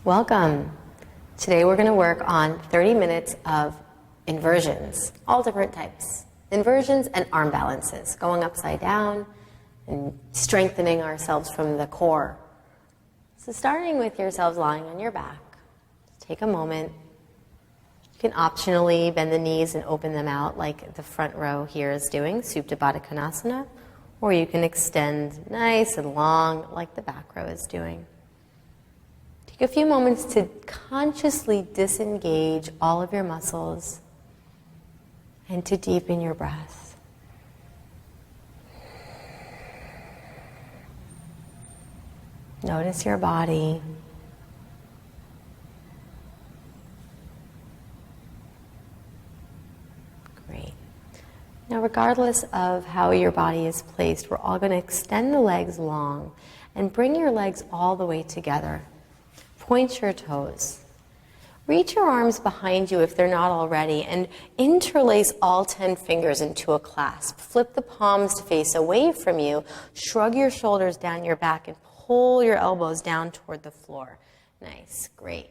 Welcome. Today we're going to work on 30 minutes of inversions, all different types. Inversions and arm balances, going upside down and strengthening ourselves from the core. So starting with yourselves lying on your back, take a moment. You can optionally bend the knees and open them out like the front row here is doing, Supta Baddha Konasana, or you can extend nice and long like the back row is doing. Take a few moments to consciously disengage all of your muscles and to deepen your breath. Notice your body. Great. Now, regardless of how your body is placed, we're all going to extend the legs long and bring your legs all the way together. Point your toes. Reach your arms behind you if they're not already and interlace all 10 fingers into a clasp. Flip the palms to face away from you. Shrug your shoulders down your back and pull your elbows down toward the floor. Nice, great.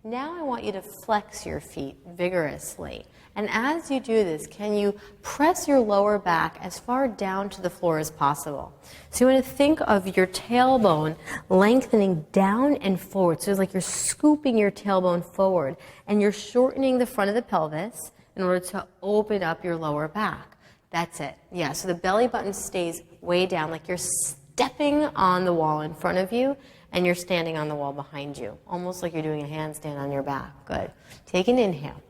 Now I want you to flex your feet vigorously. And as you do this, can you press your lower back as far down to the floor as possible? So you want to think of your tailbone lengthening down and forward. So it's like you're scooping your tailbone forward and you're shortening the front of the pelvis in order to open up your lower back. That's it. Yeah, so the belly button stays way down like you're stepping on the wall in front of you and you're standing on the wall behind you, almost like you're doing a handstand on your back. Good. Take an inhale.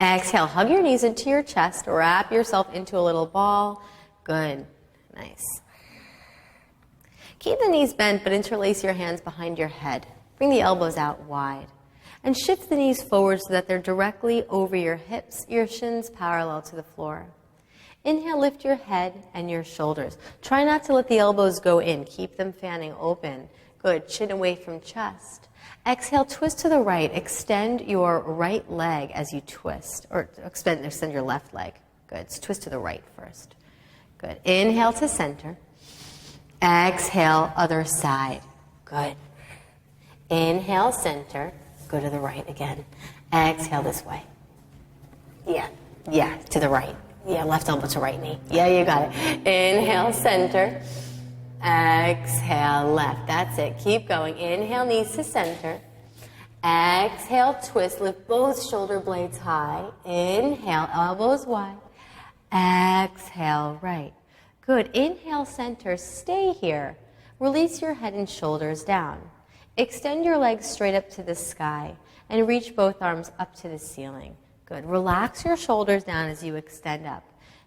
Exhale, hug your knees into your chest, wrap yourself into a little ball. Good, nice. Keep the knees bent, but interlace your hands behind your head. Bring the elbows out wide. And shift the knees forward so that they're directly over your hips, your shins parallel to the floor. Inhale, lift your head and your shoulders. Try not to let the elbows go in. Keep them fanning open. Good, chin away from chest. Exhale, twist to the right. Extend your right leg as you twist, or extend your left leg. Good. So twist to the right first. Good. Inhale to center. Exhale, other side. Good. Inhale, center. Go to the right again. Exhale this way. Yeah, to the right. Yeah, left elbow to right knee. Yeah, you got it. Inhale, center. Exhale, left. That's it. Keep going. Inhale, knees to center. Exhale, twist. Lift both shoulder blades high. Inhale, elbows wide. Exhale, right. Good. Inhale, center. Stay here. Release your head and shoulders down. Extend your legs straight up to the sky and reach both arms up to the ceiling. Good. Relax your shoulders down as you extend up.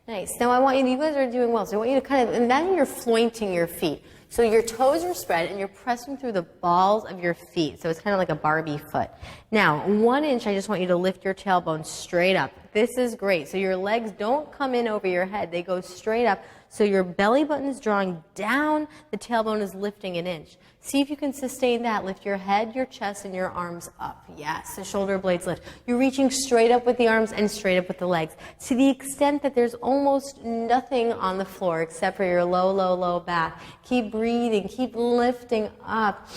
Nice. Now I want you guys are doing well, so I want you to kind of imagine you're flointing your feet. So your toes are spread and you're pressing through the balls of your feet. So it's kind of like a Barbie foot. Now, 1 inch, I just want you to lift your tailbone straight up. This is great. So your legs don't come in over your head. They go straight up. So your belly button is drawing down. The tailbone is lifting 1 inch. See if you can sustain that. Lift your head, your chest, and your arms up. Yes, the shoulder blades lift. You're reaching straight up with the arms and straight up with the legs to the extent that there's almost nothing on the floor except for your low, low, low back. Keep breathing. Keep lifting up.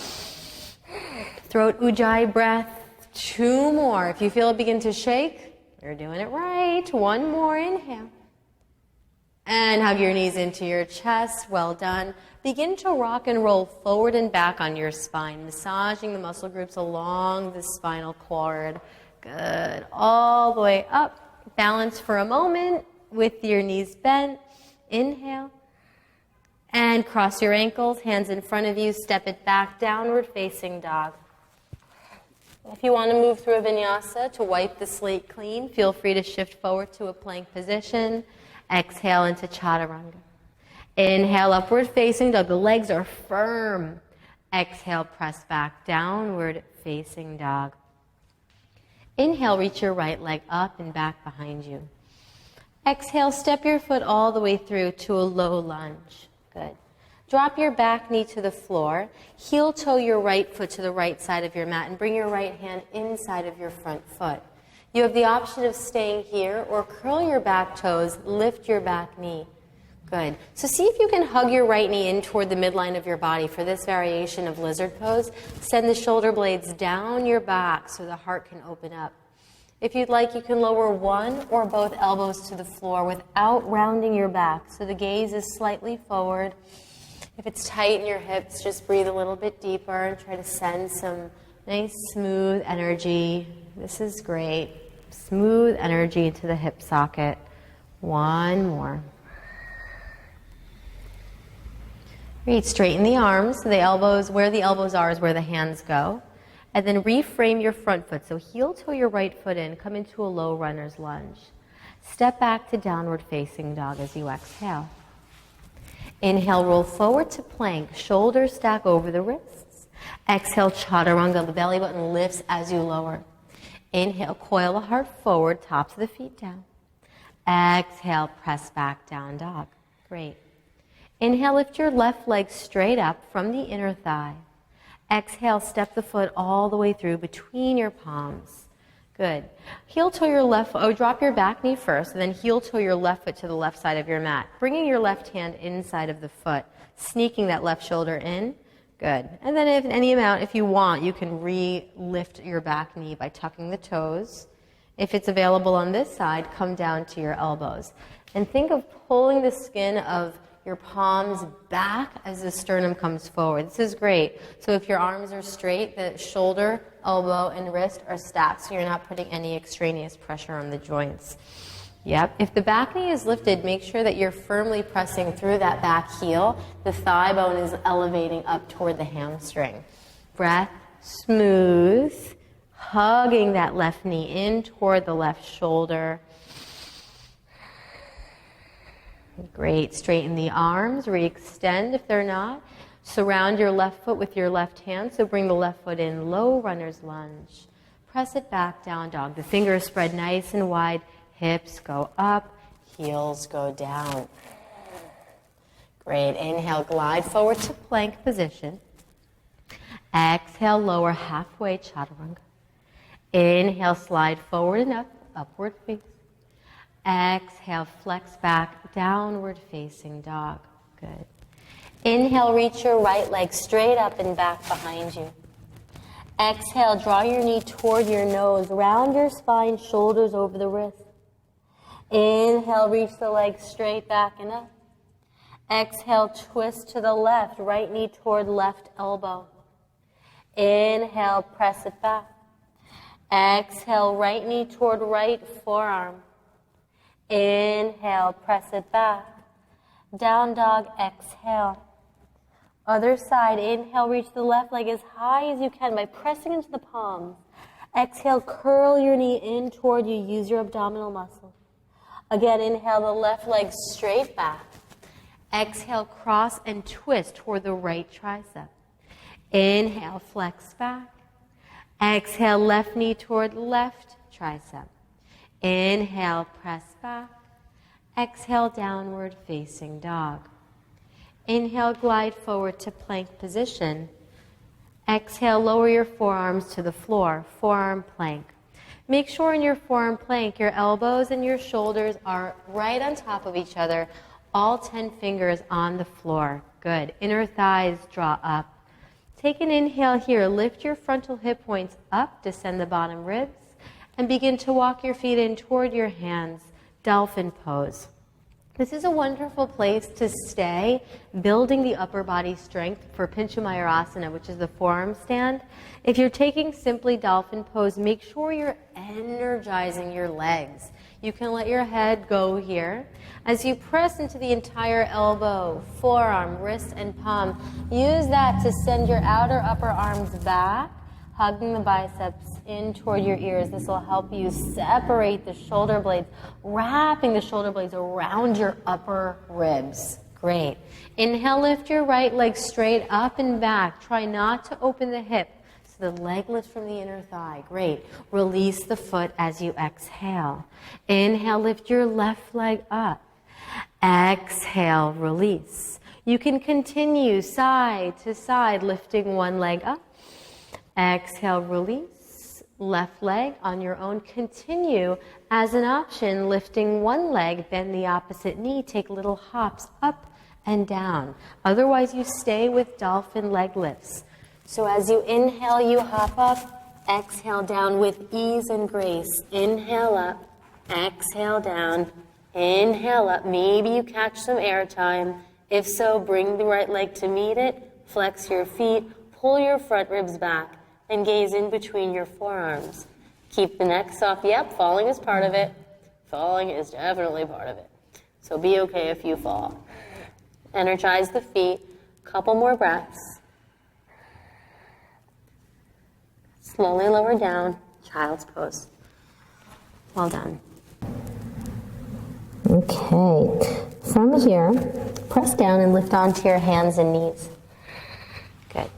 Throat ujjayi breath. 2 more. If you feel it begin to shake, you're doing it right. 1 more. Inhale. And hug your knees into your chest. Well done. Begin to rock and roll forward and back on your spine, massaging the muscle groups along the spinal cord. Good. All the way up. Balance for a moment with your knees bent. Inhale. And cross your ankles, hands in front of you. Step it back, downward facing dog. If you want to move through a vinyasa to wipe the slate clean, feel free to shift forward to a plank position. Exhale into chaturanga. Inhale, upward facing dog. The legs are firm. Exhale, press back, downward facing dog. Inhale, reach your right leg up and back behind you. Exhale, step your foot all the way through to a low lunge. Good. Drop your back knee to the floor. Heel toe your right foot to the right side of your mat and bring your right hand inside of your front foot. You have the option of staying here or curl your back toes, lift your back knee. Good. So see if you can hug your right knee in toward the midline of your body for this variation of lizard pose. Send the shoulder blades down your back so the heart can open up. If you'd like, you can lower one or both elbows to the floor without rounding your back. So the gaze is slightly forward. If it's tight in your hips, just breathe a little bit deeper and try to send some nice smooth energy. This is great. Smooth energy into the hip socket. One more. Great. Straighten the arms. So the elbows, where the elbows are is where the hands go. And then reframe your front foot. So heel toe your right foot in. Come into a low runner's lunge. Step back to downward facing dog as you exhale. Inhale, roll forward to plank. Shoulders stack over the wrists. Exhale, chaturanga. The belly button lifts as you lower. Inhale, coil the heart forward, tops of the feet down. Exhale, press back, down dog. Great. Inhale, lift your left leg straight up from the inner thigh. Exhale, step the foot all the way through between your palms. Good. Heel toe your left, drop your back knee first, and then heel toe your left foot to the left side of your mat. Bringing your left hand inside of the foot, sneaking that left shoulder in. Good. And then if you want, you can re-lift your back knee by tucking the toes. If it's available on this side, come down to your elbows. And think of pulling the skin of your palms back as the sternum comes forward. This is great. So if your arms are straight, the shoulder, elbow, and wrist are stacked, so you're not putting any extraneous pressure on the joints. Yep. If the back knee is lifted, make sure that you're firmly pressing through that back heel. The thigh bone is elevating up toward the hamstring. Breath, smooth, hugging that left knee in toward the left shoulder. Great. Straighten the arms, re-extend if they're not. Surround your left foot with your left hand, so bring the left foot in, low runner's lunge. Press it back, down dog. The fingers spread nice and wide, hips go up, heels go down. Great. Inhale, glide forward to plank position. Exhale, lower halfway, chaturanga. Inhale, slide forward and up, upward face. Exhale, flex back, downward facing dog. Good. Inhale, reach your right leg straight up and back behind you. Exhale, draw your knee toward your nose, round your spine, shoulders over the wrist. Inhale, reach the leg straight back and up. Exhale, twist to the left, right knee toward left elbow. Inhale, press it back. Exhale, right knee toward right forearm. Inhale, press it back. Down dog, exhale. Other side, inhale, reach the left leg as high as you can by pressing into the palms. Exhale, curl your knee in toward you, use your abdominal muscle. Again, inhale the left leg straight back. Exhale, cross and twist toward the right tricep. Inhale, flex back. Exhale, left knee toward left tricep. Inhale, press back. Exhale, downward facing dog. Inhale, glide forward to plank position. Exhale, lower your forearms to the floor, forearm plank. Make sure in your forearm plank, your elbows and your shoulders are right on top of each other, all 10 fingers on the floor. Good. Inner thighs draw up. Take an inhale here. Lift your frontal hip points up, descend the bottom ribs, and begin to walk your feet in toward your hands, dolphin pose. This is a wonderful place to stay, building the upper body strength for Pincha Mayurasana, which is the forearm stand. If you're taking simply dolphin pose, make sure you're energizing your legs. You can let your head go here. As you press into the entire elbow, forearm, wrist, and palm, use that to send your outer upper arms back, hugging the biceps in toward your ears. This will help you separate the shoulder blades, wrapping the shoulder blades around your upper ribs. Great. Inhale, lift your right leg straight up and back. Try not to open the hip, so the leg lifts from the inner thigh. Great. Release the foot as you exhale. Inhale, lift your left leg up. Exhale, release. You can continue side to side, lifting one leg up. Exhale, release. Left leg on your own. Continue as an option, lifting one leg, bend the opposite knee, take little hops up and down. Otherwise, you stay with dolphin leg lifts. So as you inhale, you hop up, exhale down with ease and grace. Inhale up, exhale down, inhale up. Maybe you catch some air time. If so, bring the right leg to meet it, flex your feet, pull your front ribs back, and gaze in between your forearms. Keep the neck soft. Yep, falling is part of it. Falling is definitely part of it. So be okay if you fall. Energize the feet. Couple more breaths. Slowly lower down. Child's pose. Well done. Okay. From here, press down and lift onto your hands and knees. Good.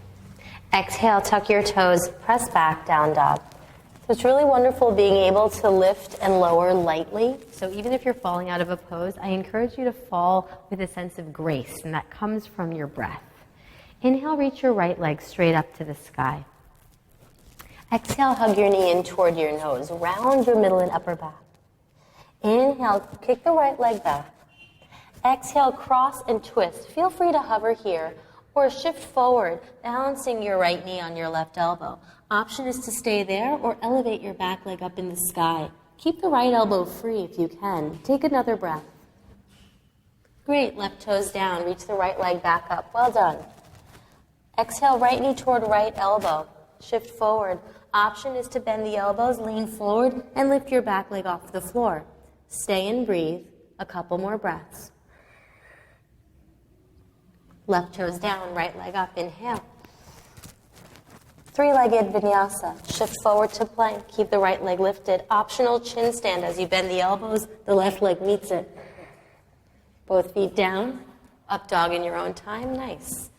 Exhale, tuck your toes, press back, down dog. So it's really wonderful being able to lift and lower lightly. So even if you're falling out of a pose, I encourage you to fall with a sense of grace, and that comes from your breath. Inhale, reach your right leg straight up to the sky. Exhale, hug your knee in toward your nose. Round your middle and upper back. Inhale, kick the right leg back. Exhale, cross and twist. Feel free to hover here or shift forward, balancing your right knee on your left elbow. Option is to stay there or elevate your back leg up in the sky. Keep the right elbow free if you can. Take another breath. Great, left toes down. Reach the right leg back up. Well done. Exhale, right knee toward right elbow. Shift forward. Option is to bend the elbows, lean forward, and lift your back leg off the floor. Stay and breathe. A couple more breaths. Left toes down, right leg up. Inhale. Three-legged vinyasa. Shift forward to plank. Keep the right leg lifted. Optional chin stand as you bend the elbows. The left leg meets it. Both feet down. Up dog in your own time. Nice.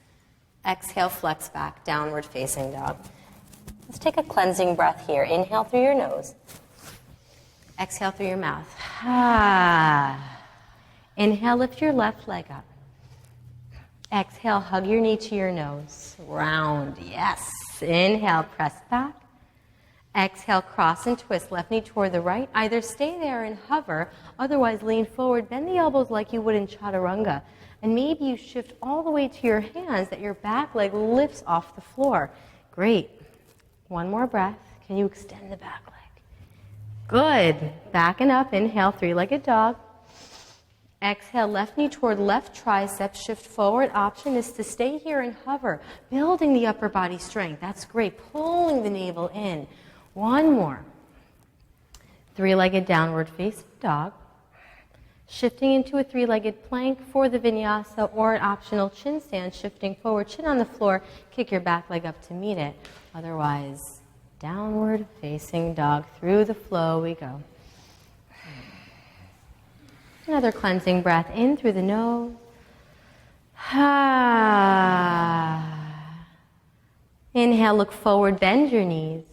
Exhale, flex back. Downward facing dog. Let's take a cleansing breath here. Inhale through your nose. Exhale through your mouth. Inhale, lift your left leg up. Exhale, hug your knee to your nose. Round, yes. Inhale, press back. Exhale, cross and twist. Left knee toward the right. Either stay there and hover, otherwise lean forward. Bend the elbows like you would in chaturanga. And maybe you shift all the way to your hands that your back leg lifts off the floor. Great. One more breath. Can you extend the back leg? Good. Backing up. Inhale, three-legged dog. Exhale, left knee toward left tricep, shift forward. Option is to stay here and hover, building the upper body strength. That's great. Pulling the navel in. One more. Three-legged downward facing dog. Shifting into a three-legged plank for the vinyasa or an optional chin stand, shifting forward, chin on the floor, kick your back leg up to meet it. Otherwise, downward facing dog. Through the flow we go. Another cleansing breath in through the nose. Inhale, look forward, bend your knees.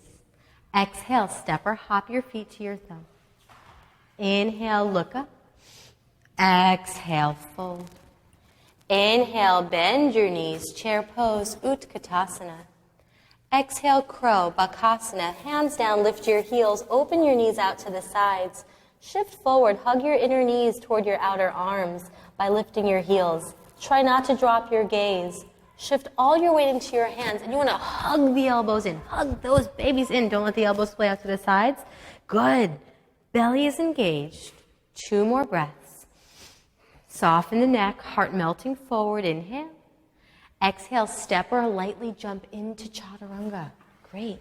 Exhale, step or hop your feet to your thumb. Inhale, look up. Exhale, fold. Inhale, bend your knees, chair pose, Utkatasana. Exhale, crow, Bakasana. Hands down, lift your heels, open your knees out to the sides. Shift forward, hug your inner knees toward your outer arms by lifting your heels. Try not to drop your gaze. Shift all your weight into your hands, and you want to hug the elbows in. Hug those babies in. Don't let the elbows splay out to the sides. Good. Belly is engaged. 2 more breaths. Soften the neck, heart melting forward. Inhale. Exhale, step or lightly jump into chaturanga. Great.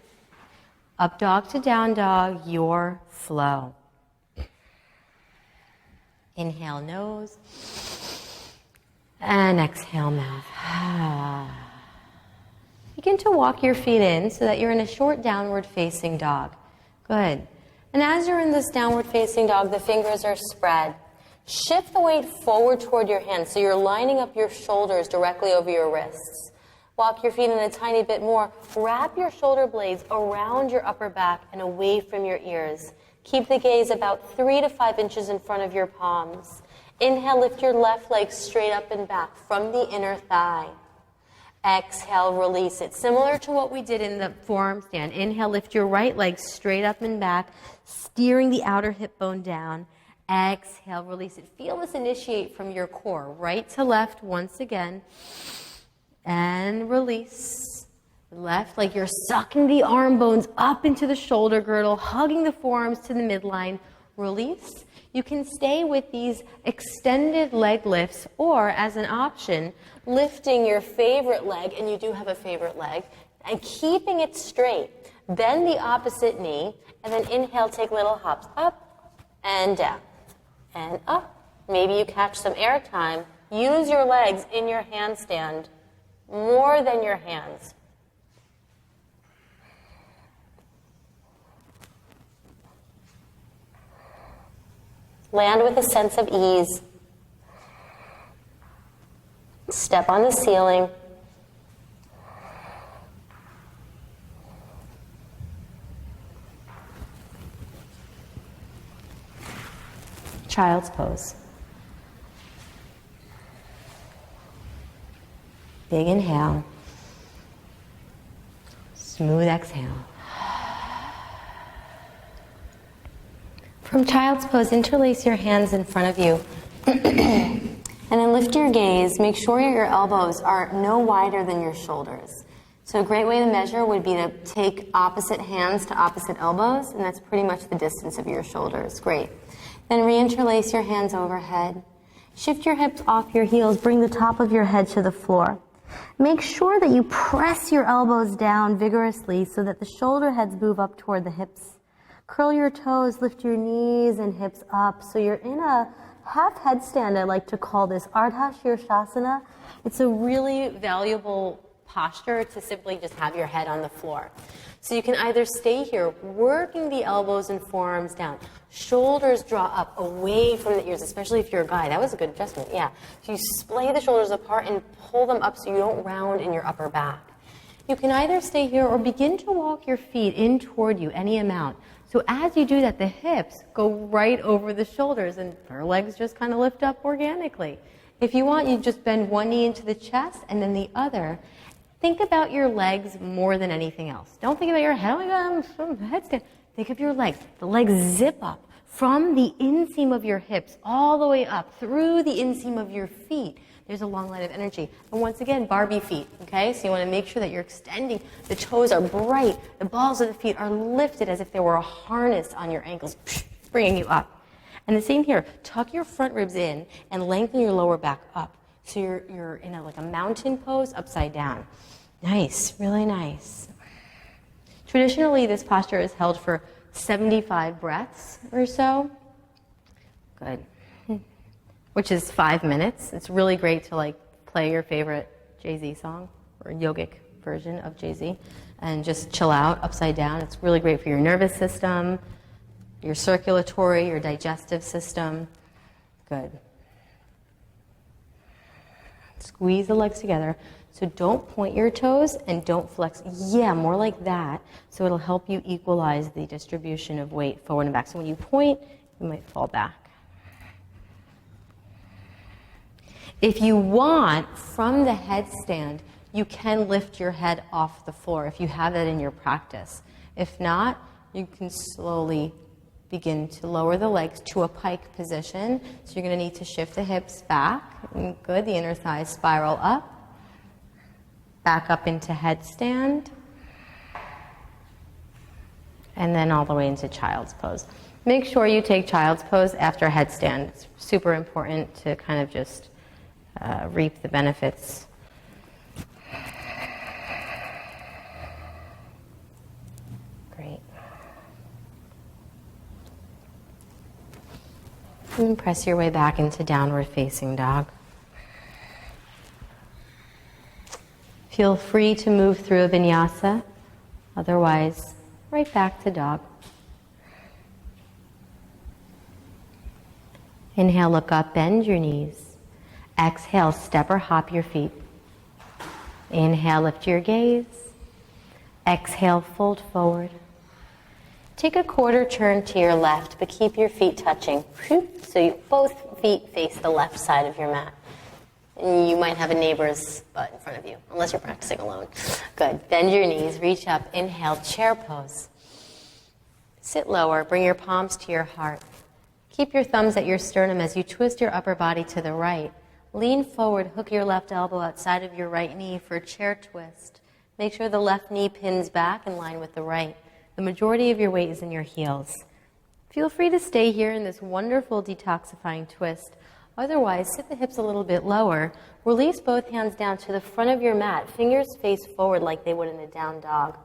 Up dog to down dog, your flow. Inhale, nose. And exhale, mouth. Begin to walk your feet in so that you're in a short downward facing dog. Good. And as you're in this downward facing dog, the fingers are spread. Shift the weight forward toward your hands so you're lining up your shoulders directly over your wrists. Walk your feet in a tiny bit more. Wrap your shoulder blades around your upper back and away from your ears. Keep the gaze about 3 to 5 inches in front of your palms. Inhale, lift your left leg straight up and back from the inner thigh. Exhale, release it. Similar to what we did in the forearm stand. Inhale, lift your right leg straight up and back, steering the outer hip bone down. Exhale, release it. Feel this initiate from your core, right to left once again. And release. Left, like you're sucking the arm bones up into the shoulder girdle, hugging the forearms to the midline. Release. You can stay with these extended leg lifts, or as an option, lifting your favorite leg, and you do have a favorite leg, and keeping it straight. Bend the opposite knee, and then inhale, take little hops up and down and up. Maybe you catch some air time. Use your legs in your handstand more than your hands. Land with a sense of ease. Step on the ceiling. Child's pose. Big inhale. Smooth exhale. From child's pose, interlace your hands in front of you. And then lift your gaze. Make sure your elbows are no wider than your shoulders. So a great way to measure would be to take opposite hands to opposite elbows, and that's pretty much the distance of your shoulders. Great. Then reinterlace your hands overhead. Shift your hips off your heels. Bring the top of your head to the floor. Make sure that you press your elbows down vigorously so that the shoulder heads move up toward the hips. Curl your toes, lift your knees and hips up. So you're in a half headstand, I like to call this Ardha Shirshasana. It's a really valuable posture to simply just have your head on the floor. So you can either stay here, working the elbows and forearms down. Shoulders draw up away from the ears, especially if you're a guy. That was a good adjustment, yeah. So you splay the shoulders apart and pull them up so you don't round in your upper back. You can either stay here or begin to walk your feet in toward you, any amount. So as you do that, the hips go right over the shoulders and our legs just kind of lift up organically. If you want, you just bend one knee into the chest and then the other. Think about your legs more than anything else. Don't think about your head. Oh my God, I'm headstand. Think of your legs. The legs zip up from the inseam of your hips all the way up through the inseam of your feet. There's a long line of energy. And once again, Barbie feet, okay? So you want to make sure that you're extending. The toes are bright. The balls of the feet are lifted as if there were a harness on your ankles, bringing you up. And the same here. Tuck your front ribs in and lengthen your lower back up. So you're in like a mountain pose, upside down. Nice, really nice. Traditionally, this posture is held for 75 breaths or so. Good. Which is 5 minutes. It's really great to like play your favorite Jay-Z song or yogic version of Jay-Z and just chill out upside down. It's really great for your nervous system, your circulatory, your digestive system. Good. Squeeze the legs together. So don't point your toes and don't flex. Yeah, more like that. So it'll help you equalize the distribution of weight forward and back. So when you point, you might fall back. If you want, from the headstand, you can lift your head off the floor if you have that in your practice. If not, you can slowly begin to lower the legs to a pike position. So you're going to need to shift the hips back. Good. The inner thighs spiral up. Back up into headstand. And then all the way into child's pose. Make sure you take child's pose after headstand. It's super important to kind of just reap the benefits. Great. And press your way back into downward facing dog. Feel free to move through a vinyasa. Otherwise, right back to dog. Inhale, look up, bend your knees. Exhale, step or hop your feet. Inhale, lift your gaze. Exhale, fold forward. Take a quarter turn to your left, but keep your feet touching. So both feet face the left side of your mat. And you might have a neighbor's butt in front of you, unless you're practicing alone. Good. Bend your knees, reach up, inhale, chair pose. Sit lower, bring your palms to your heart. Keep your thumbs at your sternum as you twist your upper body to the right. Lean forward, hook your left elbow outside of your right knee for a chair twist. Make sure the left knee pins back in line with the right. The majority of your weight is in your heels. Feel free to stay here in this wonderful detoxifying twist. Otherwise, sit the hips a little bit lower. Release both hands down to the front of your mat. Fingers face forward like they would in a down dog.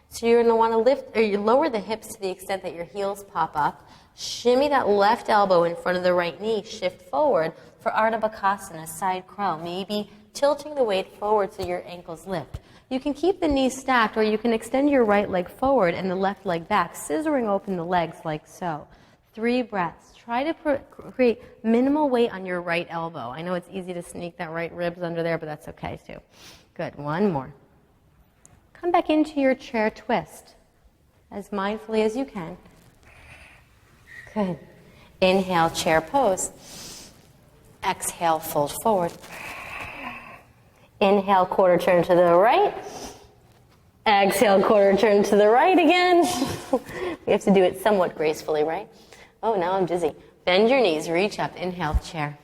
So you're going to want to lift, or you lower the hips to the extent that your heels pop up. Shimmy that left elbow in front of the right knee. Shift forward for Ardha Bakasana, side crow. Maybe tilting the weight forward so your ankles lift. You can keep the knees stacked, or you can extend your right leg forward and the left leg back, scissoring open the legs like so. 3 breaths. Try to create minimal weight on your right elbow. I know it's easy to sneak that right ribs under there, but that's okay too. Good. 1 more. Come back into your chair twist as mindfully as you can. Good. Inhale, chair pose. Exhale, fold forward. Inhale, quarter turn to the right. Exhale, quarter turn to the right again. We have to do it somewhat gracefully, right? Oh, now I'm dizzy. Bend your knees, reach up. Inhale, chair.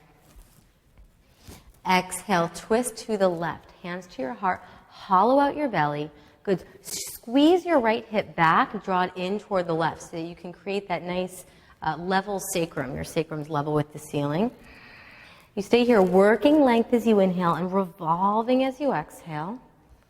Exhale, twist to the left. Hands to your heart. Hollow out your belly. Good. Squeeze your right hip back. Draw it in toward the left so that you can create that nice level sacrum. Your sacrum's level with the ceiling. You stay here working length as you inhale and revolving as you exhale.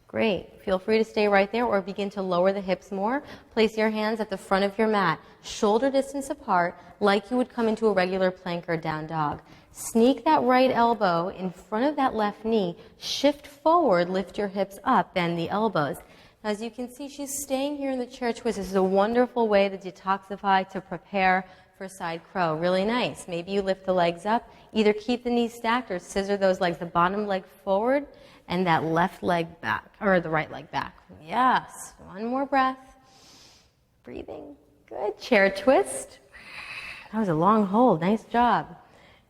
Great. Feel free to stay right there or begin to lower the hips more. Place your hands at the front of your mat, shoulder distance apart, like you would come into a regular plank or down dog. Sneak that right elbow in front of that left knee. Shift forward, lift your hips up, bend the elbows. As you can see, she's staying here in the chair twist. This is a wonderful way to detoxify, to prepare for side crow. Really nice. Maybe you lift the legs up. Either keep the knees stacked or scissor those legs, the bottom leg forward and that left leg back, or the right leg back. Yes. 1 more breath. Breathing. Good. Chair twist. That was a long hold. Nice job.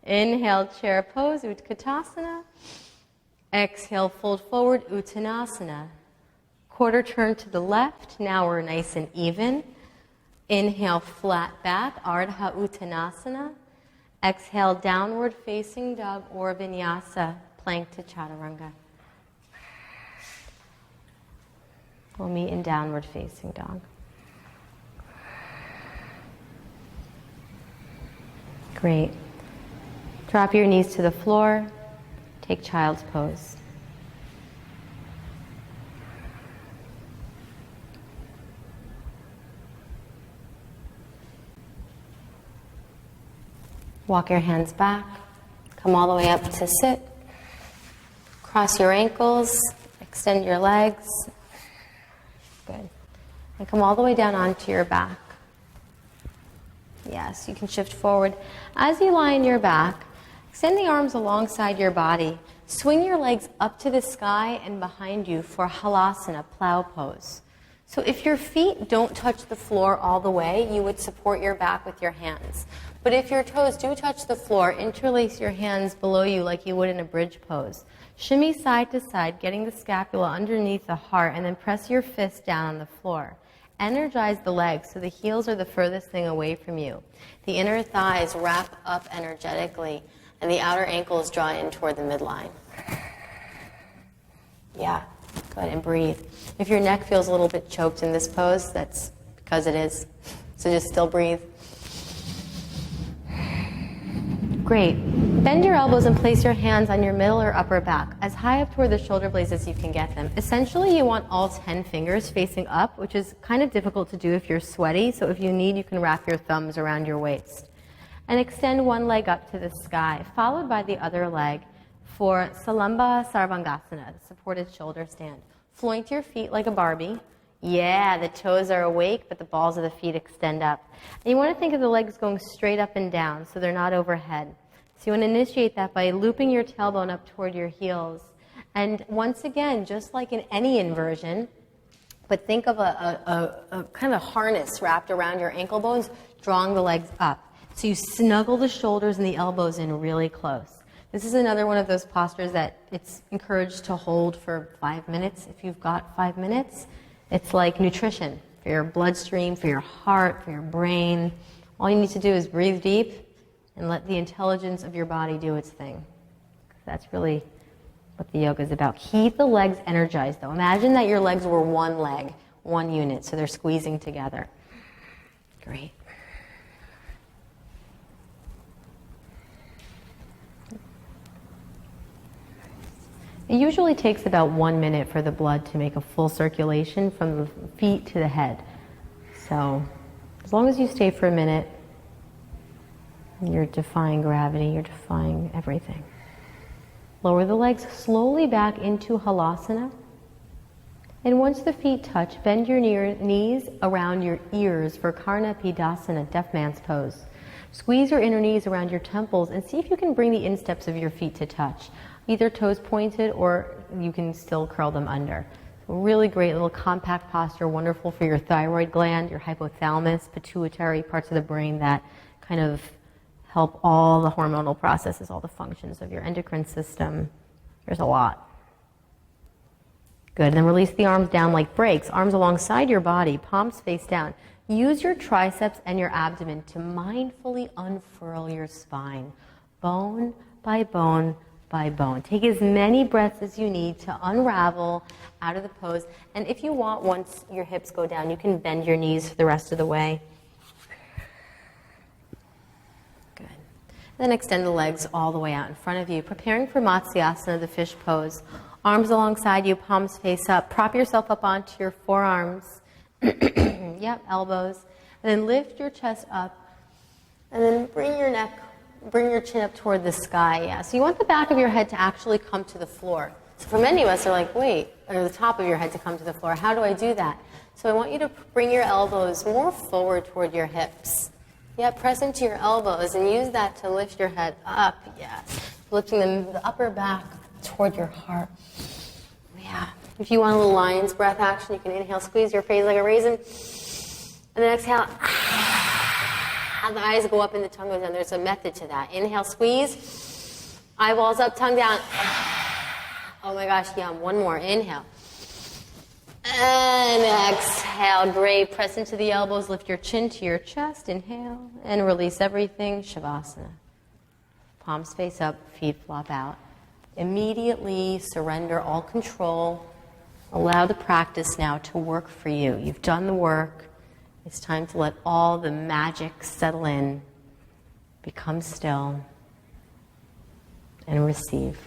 Inhale, chair pose, Utkatasana. Exhale, fold forward, Uttanasana. Quarter turn to the left. Now we're nice and even. Inhale, flat back, Ardha Uttanasana. Exhale, downward facing dog or vinyasa, plank to chaturanga. We'll meet in downward facing dog. Great. Drop your knees to the floor. Take child's pose. Walk your hands back. Come all the way up to sit. Cross your ankles. Extend your legs. Good. And come all the way down onto your back. Yes, you can shift forward. As you lie on your back, extend the arms alongside your body. Swing your legs up to the sky and behind you for halasana, plow pose. So if your feet don't touch the floor all the way, you would support your back with your hands. But if your toes do touch the floor, interlace your hands below you like you would in a bridge pose. Shimmy side to side, getting the scapula underneath the heart, and then press your fist down on the floor. Energize the legs so the heels are the furthest thing away from you. The inner thighs wrap up energetically, and the outer ankles draw in toward the midline. Yeah, go ahead and breathe. If your neck feels a little bit choked in this pose, that's because it is. So just still breathe. Great. Bend your elbows and place your hands on your middle or upper back, as high up toward the shoulder blades as you can get them. Essentially, you want all 10 fingers facing up, which is kind of difficult to do if you're sweaty, so if you need, you can wrap your thumbs around your waist. And extend one leg up to the sky, followed by the other leg for Salamba Sarvangasana, the supported shoulder stand. Floint your feet like a Barbie. Yeah, the toes are awake, but the balls of the feet extend up. And you want to think of the legs going straight up and down, so they're not overhead. So you want to initiate that by looping your tailbone up toward your heels. And once again, just like in any inversion, but think of a kind of harness wrapped around your ankle bones, drawing the legs up. So you snuggle the shoulders and the elbows in really close. This is another one of those postures that it's encouraged to hold for 5 minutes. If you've got 5 minutes, it's like nutrition for your bloodstream, for your heart, for your brain. All you need to do is breathe deep and let the intelligence of your body do its thing. That's really what the yoga is about. Keep the legs energized, though. Imagine that your legs were one leg, one unit, so they're squeezing together. Great. It usually takes about 1 minute for the blood to make a full circulation from the feet to the head. So as long as you stay for a minute, you're defying gravity, you're defying everything. Lower the legs slowly back into Halasana. And once the feet touch, bend your knees around your ears for Karna Pidasana, deaf man's pose. Squeeze your inner knees around your temples and see if you can bring the insteps of your feet to touch. Either toes pointed or you can still curl them under. So really great little compact posture, wonderful for your thyroid gland, your hypothalamus, pituitary parts of the brain that kind of help all the hormonal processes, all the functions of your endocrine system. There's a lot. Good, and then release the arms down like brakes, arms alongside your body, palms face down. Use your triceps and your abdomen to mindfully unfurl your spine, bone by bone by bone. Take as many breaths as you need to unravel out of the pose. And if you want, once your hips go down, you can bend your knees for the rest of the way. Good. Then extend the legs all the way out in front of you, preparing for Matsyasana, the fish pose. Arms alongside you, palms face up. Prop yourself up onto your forearms. Yep, elbows. And then lift your chest up. And then bring your chin up toward the sky. Yeah. So you want the back of your head to actually come to the floor. So for many of us are like, wait, or the top of your head to come to the floor. How do I do that? So I want you to bring your elbows more forward toward your hips. Yeah, press into your elbows and use that to lift your head up. Yes. Lifting the upper back toward your heart. Yeah. If you want a little lion's breath action, you can inhale, squeeze your face like a raisin. And then exhale. The eyes go up and the tongue goes down. There's a method to that. Inhale, squeeze. Eyeballs up, tongue down. Oh my gosh, yum. One more. Inhale. And exhale. Great. Press into the elbows. Lift your chin to your chest. Inhale. And release everything. Shavasana. Palms face up. Feet flop out. Immediately surrender all control. Allow the practice now to work for you. You've done the work. It's time to let all the magic settle in, become still, and receive.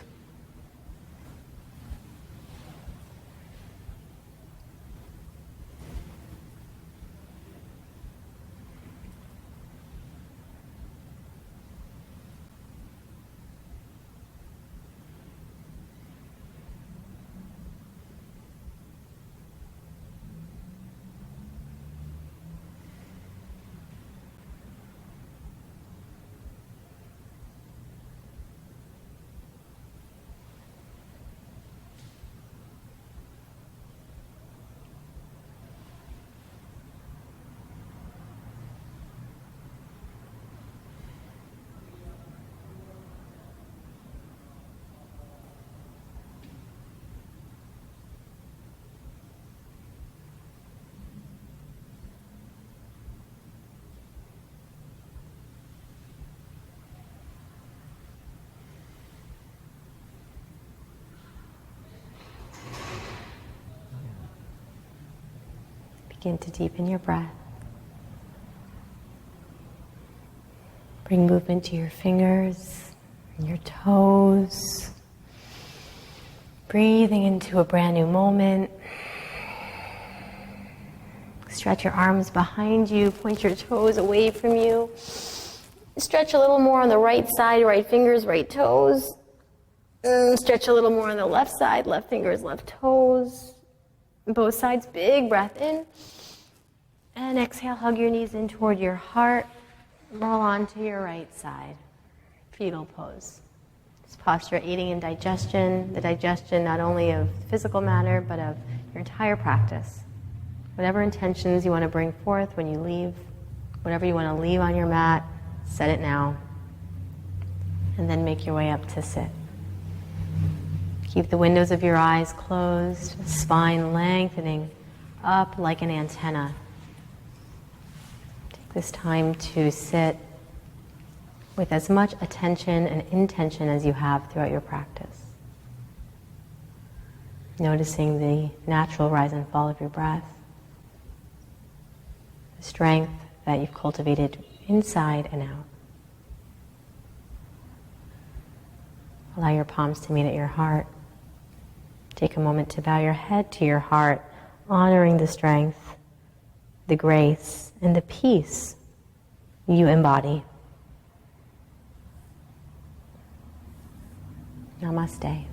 Begin to deepen your breath. Bring movement to your fingers and your toes. Breathing into a brand new moment. Stretch your arms behind you. Point your toes away from you. Stretch a little more on the right side, right fingers, right toes. Stretch a little more on the left side, left fingers, left toes. Both sides, big breath in. And exhale, hug your knees in toward your heart. Roll onto your right side. Fetal pose. This posture aiding in digestion, the digestion not only of physical matter, but of your entire practice. Whatever intentions you want to bring forth when you leave, whatever you want to leave on your mat, set it now. And then make your way up to sit. Keep the windows of your eyes closed, spine lengthening up like an antenna. Take this time to sit with as much attention and intention as you have throughout your practice. Noticing the natural rise and fall of your breath, the strength that you've cultivated inside and out. Allow your palms to meet at your heart. Take a moment to bow your head to your heart, honoring the strength, the grace, and the peace you embody. Namaste.